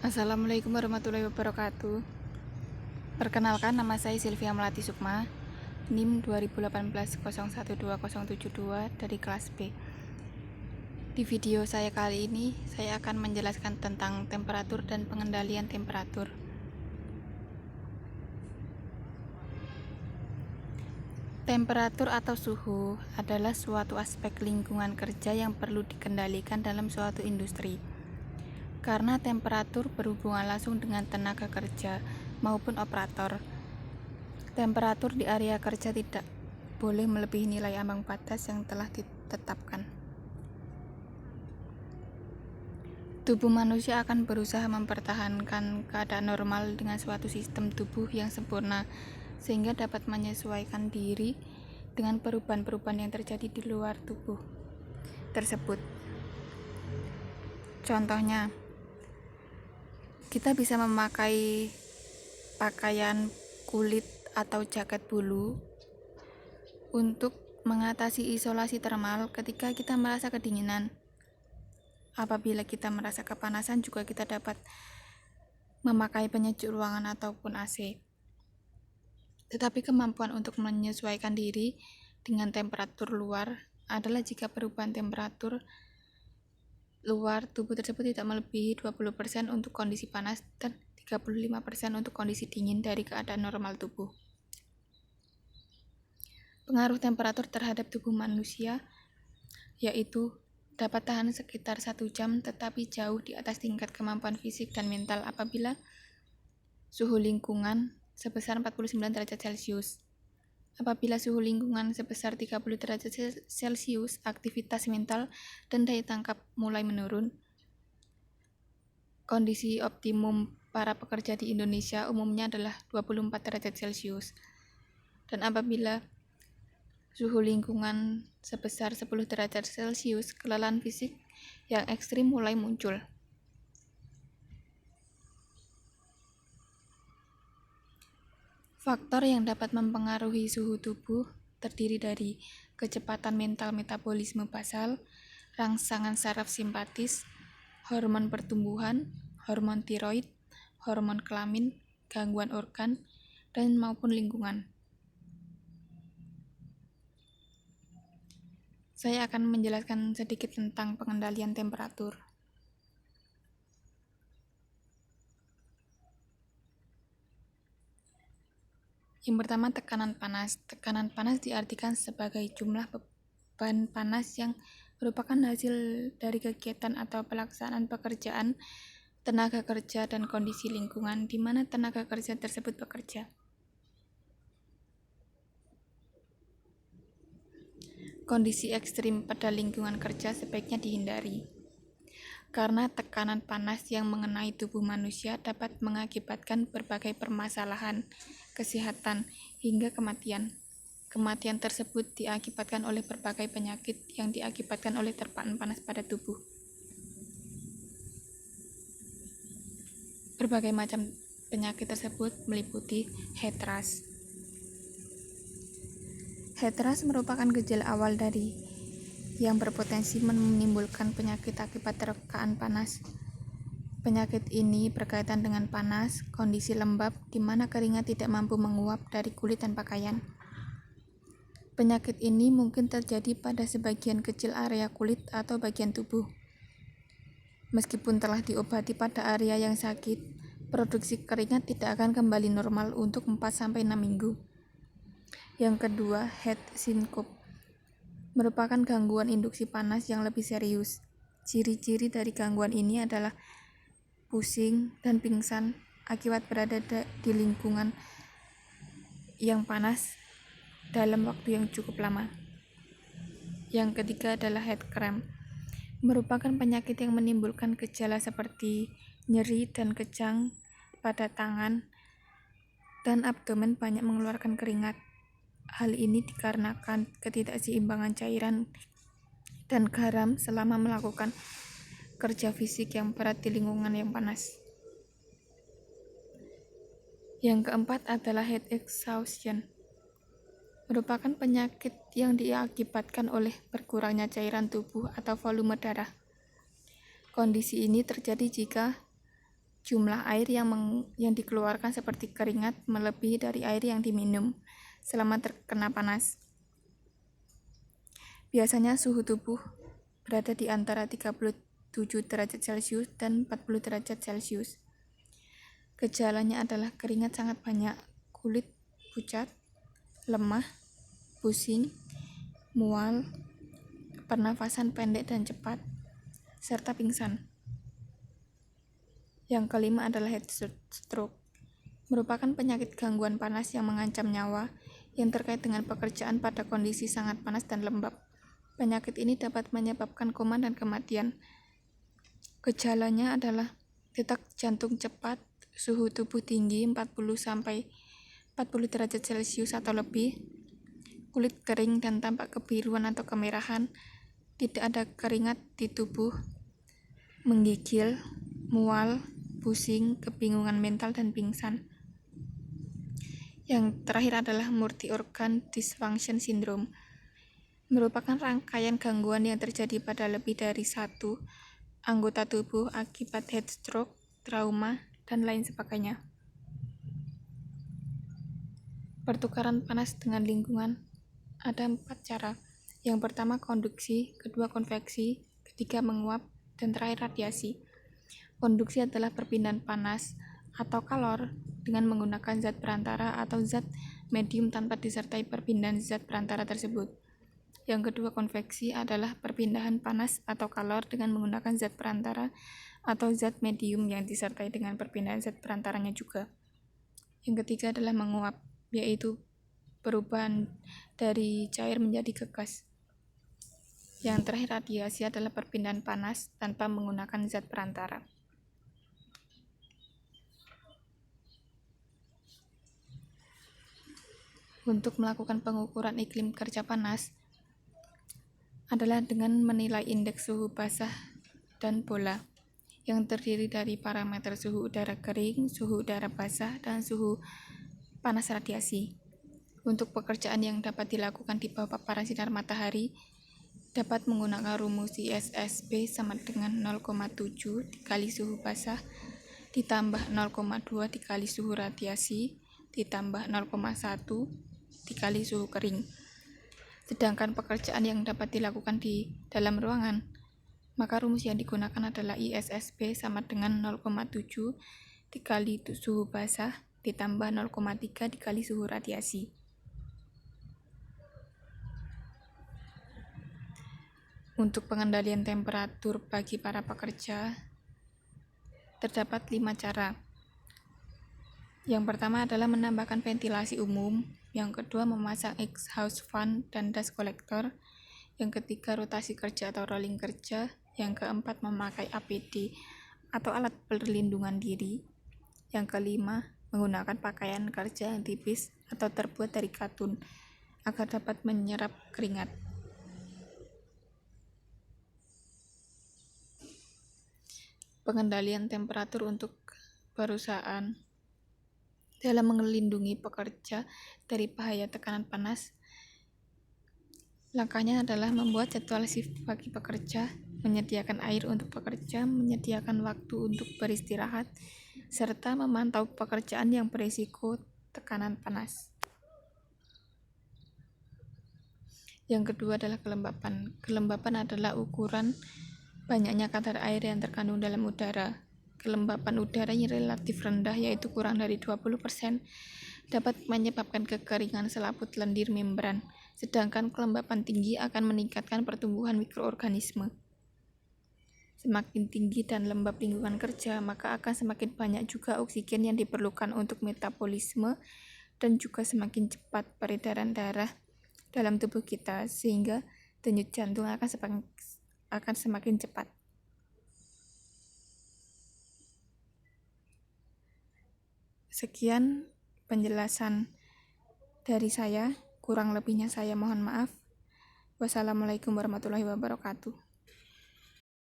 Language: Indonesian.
Assalamualaikum warahmatullahi wabarakatuh. Perkenalkan, nama saya Sylvia Melati Sukma, NIM 2018012072 dari kelas B. Di video saya kali ini, saya akan menjelaskan tentang temperatur dan pengendalian temperatur. Temperatur atau suhu adalah suatu aspek lingkungan kerja yang perlu dikendalikan dalam suatu industri. Karena temperatur berhubungan langsung dengan tenaga kerja maupun operator. Temperatur di area kerja tidak boleh melebihi nilai ambang batas yang telah ditetapkan. Tubuh manusia akan berusaha mempertahankan keadaan normal dengan suatu sistem tubuh yang sempurna, sehingga dapat menyesuaikan diri dengan perubahan-perubahan yang terjadi di luar tubuh tersebut. Contohnya, kita bisa memakai pakaian kulit atau jaket bulu untuk mengatasi isolasi termal ketika kita merasa kedinginan. Apabila kita merasa kepanasan, juga kita dapat memakai penyejuk ruangan ataupun AC. Tetapi kemampuan untuk menyesuaikan diri dengan temperatur luar adalah jika perubahan temperatur luar tubuh tersebut tidak melebihi 20% untuk kondisi panas dan 35% untuk kondisi dingin dari keadaan normal tubuh. Pengaruh temperatur terhadap tubuh manusia yaitu dapat tahan sekitar 1 jam tetapi jauh di atas tingkat kemampuan fisik dan mental apabila suhu lingkungan sebesar 49 derajat Celcius. Apabila suhu lingkungan sebesar 30 derajat Celcius, aktivitas mental dan daya tangkap mulai menurun. Kondisi optimum para pekerja di Indonesia umumnya adalah 24 derajat Celcius. Dan apabila suhu lingkungan sebesar 10 derajat Celcius, kelelahan fisik yang ekstrim mulai muncul. Faktor yang dapat mempengaruhi suhu tubuh terdiri dari kecepatan mental metabolisme basal, rangsangan saraf simpatis, hormon pertumbuhan, hormon tiroid, hormon kelamin, gangguan organ, dan maupun lingkungan. Saya akan menjelaskan sedikit tentang pengendalian temperatur. Yang pertama, tekanan panas. Tekanan panas diartikan sebagai jumlah beban panas yang merupakan hasil dari kegiatan atau pelaksanaan pekerjaan, tenaga kerja, dan kondisi lingkungan di mana tenaga kerja tersebut bekerja. Kondisi ekstrim pada lingkungan kerja sebaiknya dihindari, karena tekanan panas yang mengenai tubuh manusia dapat mengakibatkan berbagai permasalahan kesehatan hingga kematian. Kematian tersebut diakibatkan oleh berbagai penyakit yang diakibatkan oleh terpaan panas pada tubuh. Berbagai macam penyakit tersebut meliputi heat rash. Heat rash merupakan gejala awal dari yang berpotensi menimbulkan penyakit akibat terkaan panas. Penyakit ini berkaitan dengan panas, kondisi lembab di mana keringat tidak mampu menguap dari kulit dan pakaian. Penyakit ini mungkin terjadi pada sebagian kecil area kulit atau bagian tubuh. Meskipun telah diobati pada area yang sakit, produksi keringat tidak akan kembali normal untuk 4-6 minggu. Yang kedua, heat syncope merupakan gangguan induksi panas yang lebih serius. Ciri-ciri dari gangguan ini adalah pusing dan pingsan akibat berada di lingkungan yang panas dalam waktu yang cukup lama. Yang ketiga adalah heat cramp, merupakan penyakit yang menimbulkan gejala seperti nyeri dan kejang pada tangan dan abdomen banyak mengeluarkan keringat. Hal ini dikarenakan ketidakseimbangan cairan dan garam selama melakukan kerja fisik yang berat di lingkungan yang panas. Yang keempat adalah heat exhaustion, merupakan penyakit yang diakibatkan oleh berkurangnya cairan tubuh atau volume darah. Kondisi ini terjadi jika Jumlah air yang dikeluarkan seperti keringat melebihi dari air yang diminum selama terkena panas. Biasanya suhu tubuh berada di antara 37 derajat Celcius dan 40 derajat Celcius. Gejalanya adalah keringat sangat banyak, kulit pucat, lemah, pusing, mual, pernafasan pendek dan cepat, serta pingsan. Yang kelima adalah heat stroke, merupakan penyakit gangguan panas yang mengancam nyawa yang terkait dengan pekerjaan pada kondisi sangat panas dan lembab. Penyakit ini dapat menyebabkan koma dan kematian. Gejalanya adalah detak jantung cepat, suhu tubuh tinggi 40-40 derajat Celcius atau lebih, kulit kering dan tampak kebiruan atau kemerahan, tidak ada keringat di tubuh, menggigil, mual, pusing, kebingungan mental, dan pingsan. Yang terakhir adalah multi-organ dysfunction syndrome, merupakan rangkaian gangguan yang terjadi pada lebih dari satu anggota tubuh akibat heat stroke, trauma, dan lain sebagainya. Pertukaran panas dengan lingkungan ada 4 cara. Yang pertama konduksi, kedua konveksi, ketiga menguap, dan terakhir radiasi. Konduksi adalah perpindahan panas atau kalor dengan menggunakan zat perantara atau zat medium tanpa disertai perpindahan zat perantara tersebut. Yang kedua konveksi adalah perpindahan panas atau kalor dengan menggunakan zat perantara atau zat medium yang disertai dengan perpindahan zat perantaranya juga. Yang ketiga adalah menguap, yaitu perubahan dari cair menjadi gas. Yang terakhir radiasi adalah perpindahan panas tanpa menggunakan zat perantara. Untuk melakukan pengukuran iklim kerja panas adalah dengan menilai indeks suhu basah dan bola yang terdiri dari parameter suhu udara kering, suhu udara basah, dan suhu panas radiasi. Untuk pekerjaan yang dapat dilakukan di bawah paparan sinar matahari dapat menggunakan rumus ISSB sama dengan 0,7 dikali suhu basah ditambah 0,2 dikali suhu radiasi ditambah 0,1 dikali suhu kering. Sedangkan pekerjaan yang dapat dilakukan di dalam ruangan, maka rumus yang digunakan adalah ISSB sama dengan 0,7 dikali suhu basah ditambah 0,3 dikali suhu radiasi. Untuk pengendalian temperatur bagi para pekerja, terdapat 5 cara. Yang pertama adalah menambahkan ventilasi umum, yang kedua memasang exhaust fan dan dust collector, yang ketiga rotasi kerja atau rolling kerja, yang keempat memakai APD atau alat perlindungan diri, yang kelima menggunakan pakaian kerja yang tipis atau terbuat dari katun agar dapat menyerap keringat. Pengendalian temperatur untuk perusahaan dalam melindungi pekerja dari bahaya tekanan panas, langkahnya adalah membuat jadwal shift bagi pekerja, menyediakan air untuk pekerja, menyediakan waktu untuk beristirahat, serta memantau pekerjaan yang berisiko tekanan panas. Yang kedua adalah kelembapan. Kelembapan adalah ukuran banyaknya kadar air yang terkandung dalam udara. Kelembapan udara yang relatif rendah, yaitu kurang dari 20%, dapat menyebabkan kekeringan selaput lendir membran, sedangkan kelembapan tinggi akan meningkatkan pertumbuhan mikroorganisme. Semakin tinggi dan lembab lingkungan kerja, maka akan semakin banyak juga oksigen yang diperlukan untuk metabolisme dan juga semakin cepat peredaran darah dalam tubuh kita, sehingga denyut jantung akan semakin cepat. Sekian penjelasan dari saya, kurang lebihnya saya mohon maaf. Wassalamualaikum warahmatullahi wabarakatuh.